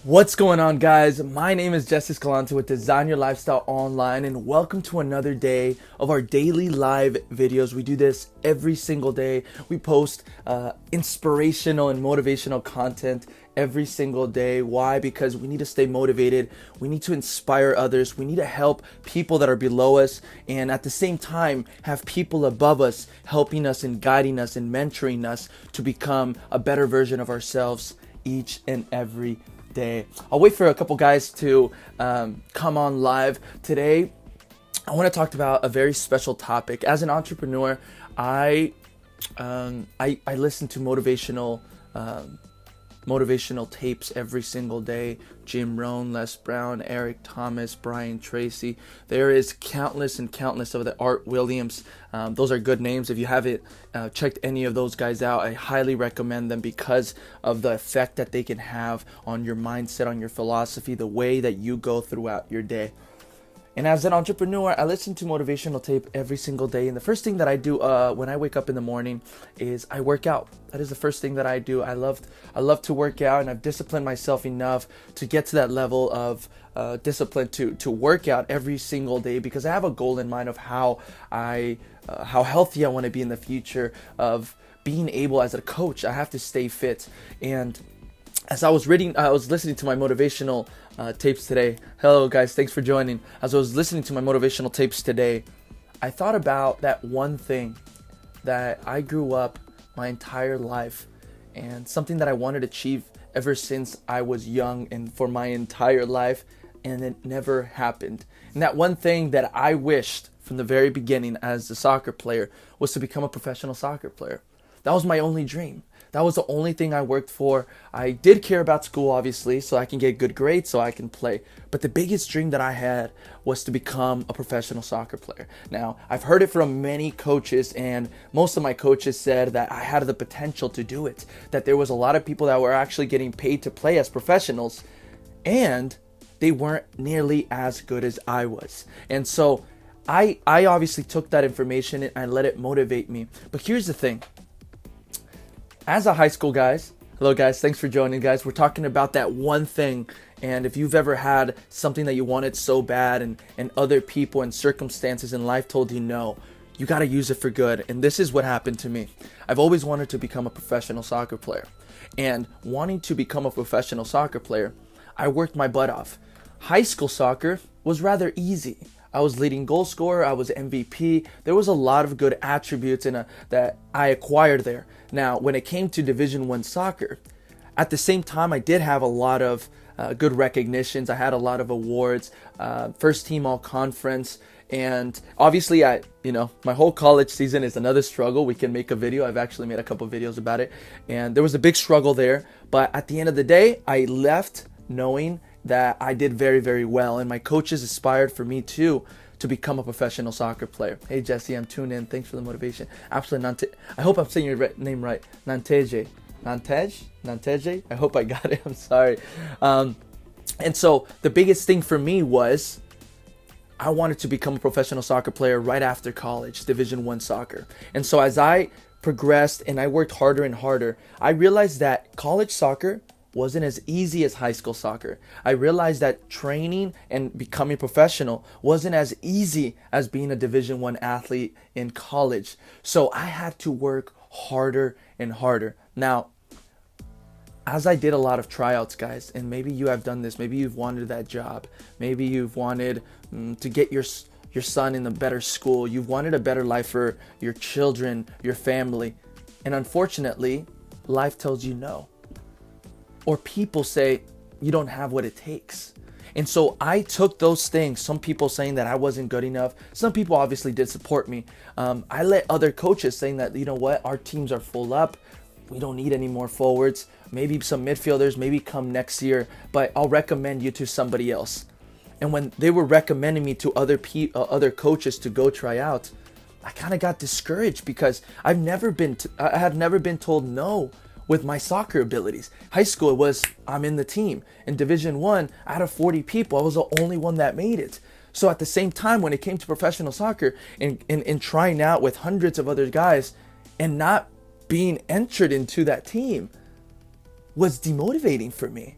What's going on, guys? My name is A Escalante with Design Your Lifestyle Online, and welcome to another day of our daily live videos. We do this every single day. We post inspirational and motivational content every single day. Why? Because we need to stay motivated. We need to inspire others. We need to help people that are below us, and at the same time have people above us helping us and guiding us and mentoring us to become a better version of ourselves each and every day. I'll wait for a couple guys to come on live today. I want to talk about a very special topic. As an entrepreneur, I listen to motivational tapes every single day. Jim Rohn, Les Brown, Eric Thomas, Brian Tracy. There is countless and countless of the Art Williams. Those are good names. If you haven't checked any of those guys out, I highly recommend them because of the effect that they can have on your mindset, on your philosophy, the way that you go throughout your day. And as an entrepreneur, I listen to motivational tape every single day. And the first thing that I do when I wake up in the morning is I work out. That is the first thing that I do. I love to work out, and I've disciplined myself enough to get to that level of discipline to work out every single day, because I have a goal in mind of how healthy I want to be in the future, of being able as a coach. I have to stay fit. And as I was listening to my motivational tapes today. Hello guys, thanks for joining. As I was listening to my motivational tapes today, I thought about that one thing that I grew up my entire life, and something that I wanted to achieve ever since I was young and for my entire life, and it never happened. And that one thing that I wished from the very beginning as a soccer player was to become a professional soccer player. That was my only dream. That was the only thing I worked for. I did care about school, obviously, so I can get good grades so I can play. But the biggest dream that I had was to become a professional soccer player. Now, I've heard it from many coaches, and most of my coaches said that I had the potential to do it, that there was a lot of people that were actually getting paid to play as professionals, and they weren't nearly as good as I was. And so I obviously took that information and I let it motivate me. But here's the thing. As a high school guys, hello guys, thanks for joining guys. We're talking about that one thing, and if you've ever had something that you wanted so bad and other people and circumstances in life told you no, you got to use it for good. And this is what happened to me. I've always wanted to become a professional soccer player, and wanting to become a professional soccer player, I worked my butt off. High school soccer was rather easy. I was leading goal scorer, I was MVP. There was a lot of good attributes that I acquired there. Now, when it came to Division I soccer, at the same time, I did have a lot of good recognitions. I had a lot of awards, first team all conference, and obviously, my whole college season is another struggle. We can make a video. I've actually made a couple videos about it, and there was a big struggle there. But at the end of the day, I left knowing that I did very, very well, and my coaches aspired for me too to become a professional soccer player. Hey Jesse, I'm tuned in. Thanks for the motivation. Absolutely, I hope I'm saying your name right. Nanteje. I hope I got it. I'm sorry. And so the biggest thing for me was I wanted to become a professional soccer player right after college, Division I soccer. And so as I progressed and I worked harder and harder, I realized that college soccer wasn't as easy as high school soccer. I realized that training and becoming professional wasn't as easy as being a Division I athlete in college. So I had to work harder and harder. Now, as I did a lot of tryouts, guys, and maybe you have done this, maybe you've wanted that job, maybe you've wanted to get your son in a better school, you've wanted a better life for your children, your family, and unfortunately, life tells you no. Or people say you don't have what it takes. And so I took those things, some people saying that I wasn't good enough. Some people obviously did support me. I let other coaches saying that, you know what, our teams are full up. We don't need any more forwards. Maybe some midfielders, maybe come next year, but I'll recommend you to somebody else. And when they were recommending me to other coaches to go try out, I kind of got discouraged because I have never been told no with my soccer abilities. High school, it was I'm in the team. In Division I, out of 40 people, I was the only one that made it. So at the same time, when it came to professional soccer and trying out with hundreds of other guys and not being entered into that team was demotivating for me.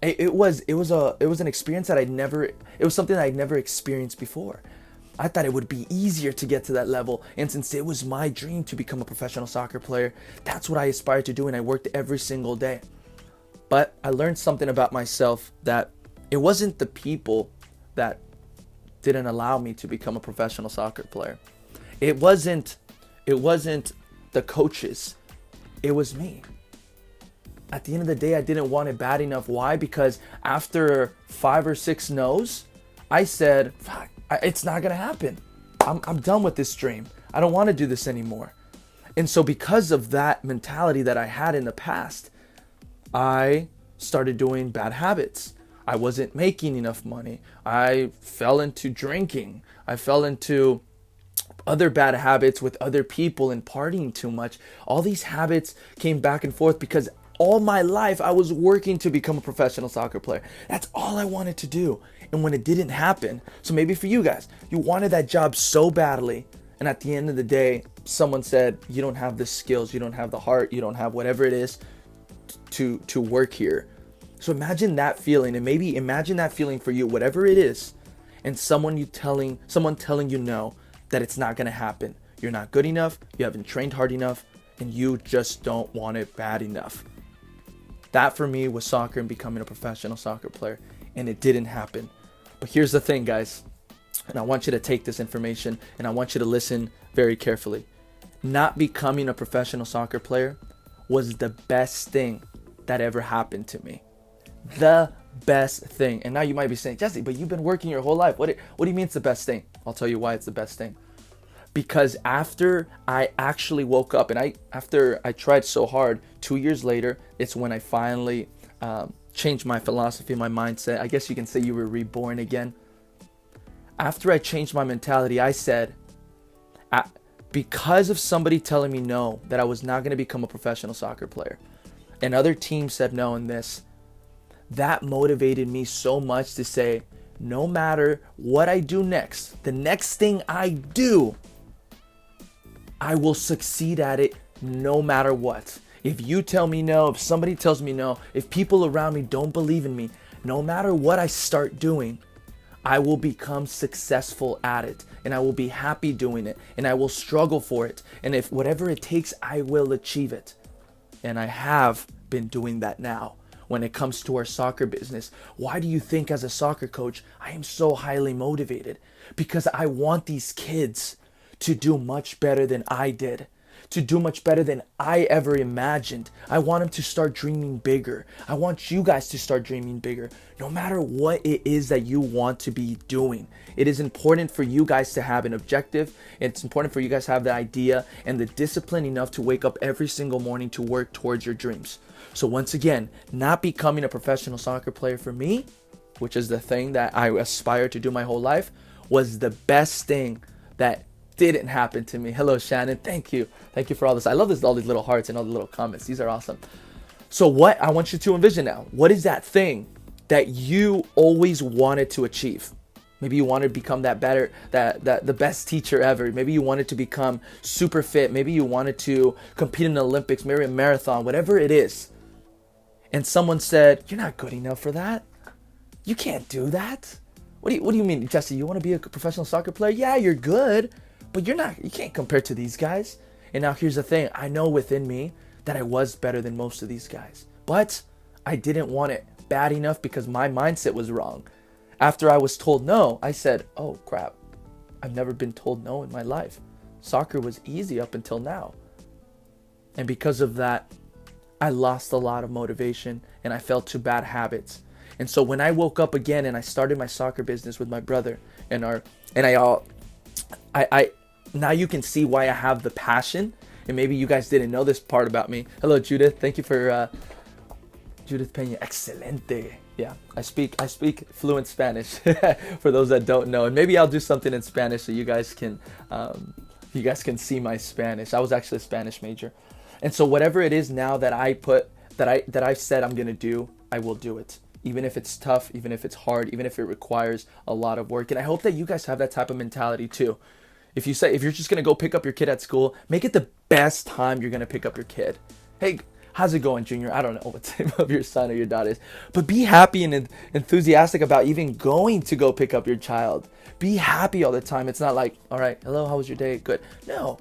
it was an experience that it was something that I'd never experienced before. I thought it would be easier to get to that level, and since it was my dream to become a professional soccer player, that's what I aspired to do, and I worked every single day. But I learned something about myself, that it wasn't the people that didn't allow me to become a professional soccer player. It wasn't the coaches. It was me. At the end of the day, I didn't want it bad enough. Why? Because after 5 or 6 no's, I said, fuck, it's not going to happen. I'm done with this dream. I don't want to do this anymore. And so because of that mentality that I had in the past, I started doing bad habits. I wasn't making enough money. I fell into drinking. I fell into other bad habits with other people and partying too much. All these habits came back and forth because all my life I was working to become a professional soccer player. That's all I wanted to do. And when it didn't happen, so maybe for you guys, you wanted that job so badly, and at the end of the day, someone said, you don't have the skills, you don't have the heart, you don't have whatever it is to work here. So imagine that feeling, and maybe imagine that feeling for you, whatever it is, and someone telling you no, that it's not going to happen. You're not good enough, you haven't trained hard enough, and you just don't want it bad enough. That for me was soccer and becoming a professional soccer player, and it didn't happen. But here's the thing, guys, and I want you to take this information and I want you to listen very carefully. Not becoming a professional soccer player was the best thing that ever happened to me. The best thing. And now you might be saying, Jesse, but you've been working your whole life. What do you mean it's the best thing? I'll tell you why it's the best thing. Because after I actually woke up and after I tried so hard, 2 years later, it's when I finally changed my philosophy, my mindset. I guess you can say you were reborn again. After I changed my mentality, I said, because of somebody telling me no, that I was not going to become a professional soccer player, and other teams said no in this, that motivated me so much to say, no matter what I do next, the next thing I do, I will succeed at it no matter what. If you tell me no, if somebody tells me no, if people around me don't believe in me, no matter what I start doing, I will become successful at it, and I will be happy doing it, and I will struggle for it. And if whatever it takes, I will achieve it. And I have been doing that now. When it comes to our soccer business, why do you think as a soccer coach, I am so highly motivated? Because I want these kids to do much better than I did, to do much better than I ever imagined. I want them to start dreaming bigger. I want you guys to start dreaming bigger. No matter what it is that you want to be doing, it is important for you guys to have an objective. It's important for you guys to have the idea and the discipline enough to wake up every single morning to work towards your dreams. So once again, not becoming a professional soccer player for me, which is the thing that I aspired to do my whole life, was the best thing that didn't happen to me. Hello, Shannon. Thank you. Thank you for all this. I love this, all these little hearts and all the little comments. These are awesome. So what I want you to envision now, what is that thing that you always wanted to achieve? Maybe you wanted to become that better, that the best teacher ever. Maybe you wanted to become super fit. Maybe you wanted to compete in the Olympics, maybe a marathon, whatever it is. And someone said, you're not good enough for that. You can't do that. What do you mean, Jesse? You want to be a professional soccer player? Yeah, you're good, but you can't compare to these guys. And now here's the thing. I know within me that I was better than most of these guys, but I didn't want it bad enough because my mindset was wrong. After I was told no, I said, oh crap, I've never been told no in my life. Soccer was easy up until now. And because of that, I lost a lot of motivation and I fell to bad habits. And so when I woke up again and I started my soccer business with my brother I now you can see why I have the passion. And maybe you guys didn't know this part about me. Hello, Judith. Thank you for Judith Peña. Excelente. Yeah, I speak fluent Spanish for those that don't know. And maybe I'll do something in Spanish so you guys can see my Spanish. I was actually a Spanish major. And so whatever it is now that I've said I'm going to do, I will do it. Even if it's tough, even if it's hard, even if it requires a lot of work. And I hope that you guys have that type of mentality too. If you're just going to go pick up your kid at school, make it the best time you're going to pick up your kid. Hey, how's it going, Junior? I don't know what the name of your son or your daughter is, but be happy and enthusiastic about even going to go pick up your child. Be happy all the time. It's not like, all right, hello, how was your day? Good. No,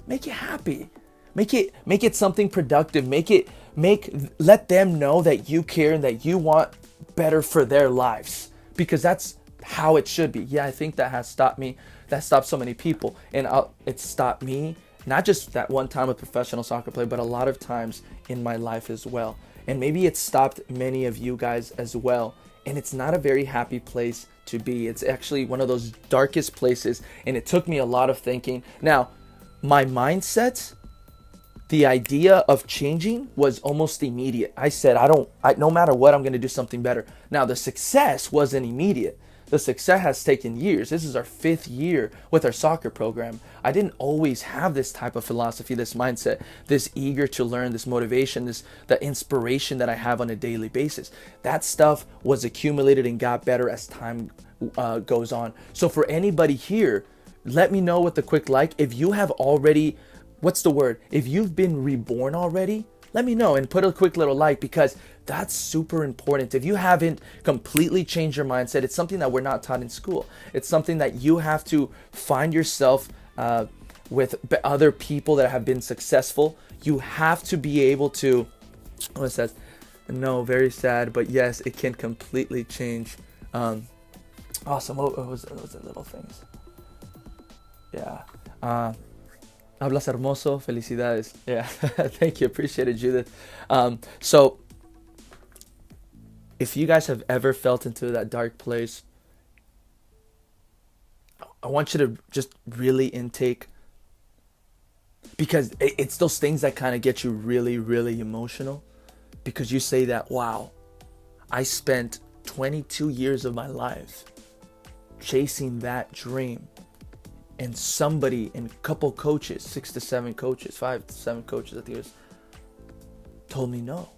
make it happy. Make it something productive. Let them know that you care and that you want better for their lives, because that's how it should be. Yeah, I think that has stopped me. That stopped so many people, and it stopped me not just that one time with professional soccer play, but a lot of times in my life as well. And maybe it stopped many of you guys as well. And it's not a very happy place to be. It's actually one of those darkest places, and it took me a lot of thinking. Now, my mindset, the idea of changing was almost immediate. I said, no matter what, I'm going to do something better. Now, the success wasn't immediate. The success has taken years. This is our 5th year with our soccer program. I didn't always have this type of philosophy, this mindset, this eager to learn, this motivation, the inspiration that I have on a daily basis. That stuff was accumulated and got better as time goes on. So for anybody here, let me know with the quick like if you have already, what's the word? If you've been reborn already, let me know and put a quick little like, because that's super important. If you haven't completely changed your mindset, it's something that we're not taught in school. It's something that you have to find yourself with other people that have been successful. You have to be able to, what it says, no, very sad, but yes, it can completely change. Awesome. What was the little things? Yeah. Hablas hermoso, felicidades. Yeah, thank you, appreciate it, Judith. So, if you guys have ever felt into that dark place, I want you to just really intake, because it's those things that kind of get you really, really emotional, because you say that, wow, I spent 22 years of my life chasing that dream. And somebody, and a couple coaches, 6 to 7 coaches, 5 to 7 coaches, I think it was, told me no.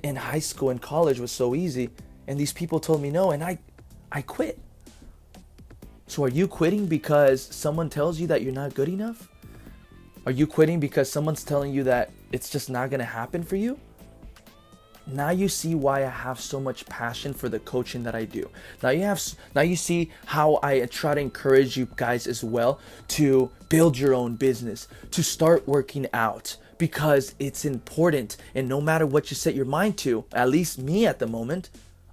In high school and college was so easy, and these people told me no, and I quit. So are you quitting because someone tells you that you're not good enough? Are you quitting because someone's telling you that it's just not going to happen for you? Now you see why I have so much passion for the coaching that I do. Now you see how I try to encourage you guys as well to build your own business, to start working out, because it's important. And no matter what you set your mind to, at least me at the moment,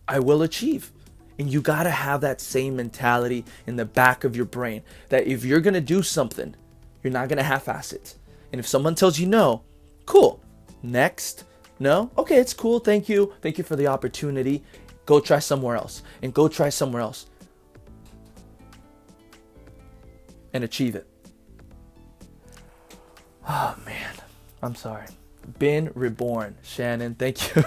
I will achieve. And you gotta have that same mentality in the back of your brain, that if you're gonna do something, you're not gonna half-ass it. And if someone tells you no, cool, next. No? Okay, it's cool. Thank you. Thank you for the opportunity. Go try somewhere else. And go try somewhere else. And achieve it. Oh, man. I'm sorry. Been reborn. Shannon, thank you.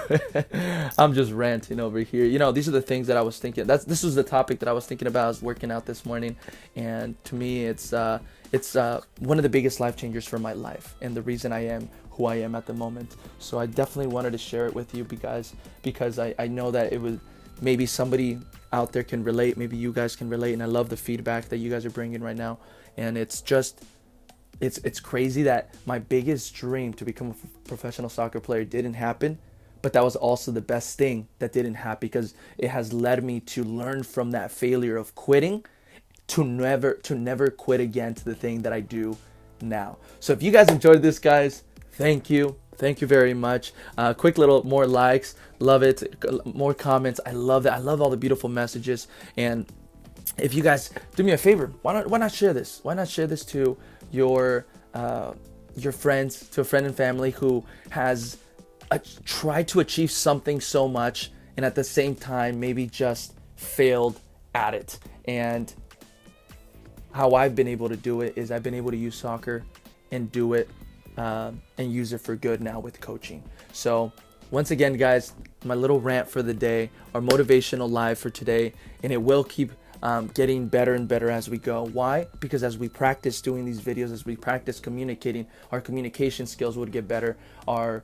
I'm just ranting over here. You know, these are the things that I was thinking. This was the topic that I was thinking about. I was working out this morning. And to me, it's one of the biggest life changers for my life. And the reason I am who I am at the moment. So I definitely wanted to share it with you because I know that it was, maybe somebody out there can relate, maybe you guys can relate, and I love the feedback that you guys are bringing right now. And it's just, it's crazy that my biggest dream to become a professional soccer player didn't happen, but that was also the best thing that didn't happen, because it has led me to learn from that failure of quitting to never quit again to the thing that I do now. So if you guys enjoyed this, guys, thank you very much. Quick little more likes, love it. More comments, I love that. I love all the beautiful messages. And if you guys do me a favor, why not share this? Why not share this to your friends, to a friend and family who has tried to achieve something so much and at the same time maybe just failed at it. And how I've been able to do it is I've been able to use soccer and do it and use it for good now with coaching. So once again, guys, my little rant for the day, our motivational live for today, and it will keep getting better and better as we go. Why? Because as we practice doing these videos, as we practice communicating, our communication skills would get better. Our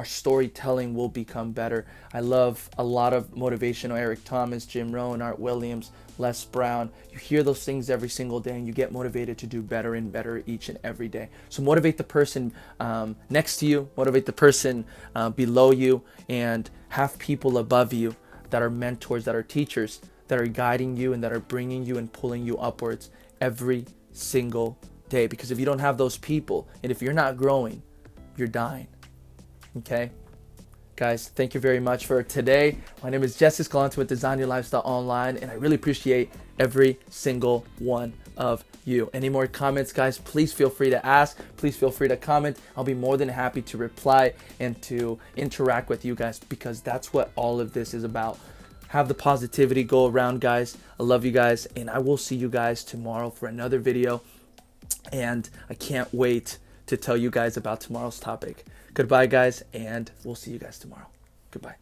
storytelling will become better. I love a lot of motivational Eric Thomas, Jim Rohn, Art Williams, Les Brown. You hear those things every single day and you get motivated to do better and better each and every day. So motivate the person next to you, motivate the person below you, and have people above you that are mentors, that are teachers, that are guiding you and that are bringing you and pulling you upwards every single day. Because if you don't have those people, and if you're not growing, you're dying. Okay? Guys, thank you very much for today. My name is A Escalante with Design Your Lifestyle Online, and I really appreciate every single one of you. Any more comments, guys, please feel free to ask. Please feel free to comment. I'll be more than happy to reply and to interact with you guys, because that's what all of this is about. Have the positivity go around, guys. I love you guys, and I will see you guys tomorrow for another video. And I can't wait to tell you guys about tomorrow's topic. Goodbye, guys, and we'll see you guys tomorrow. Goodbye.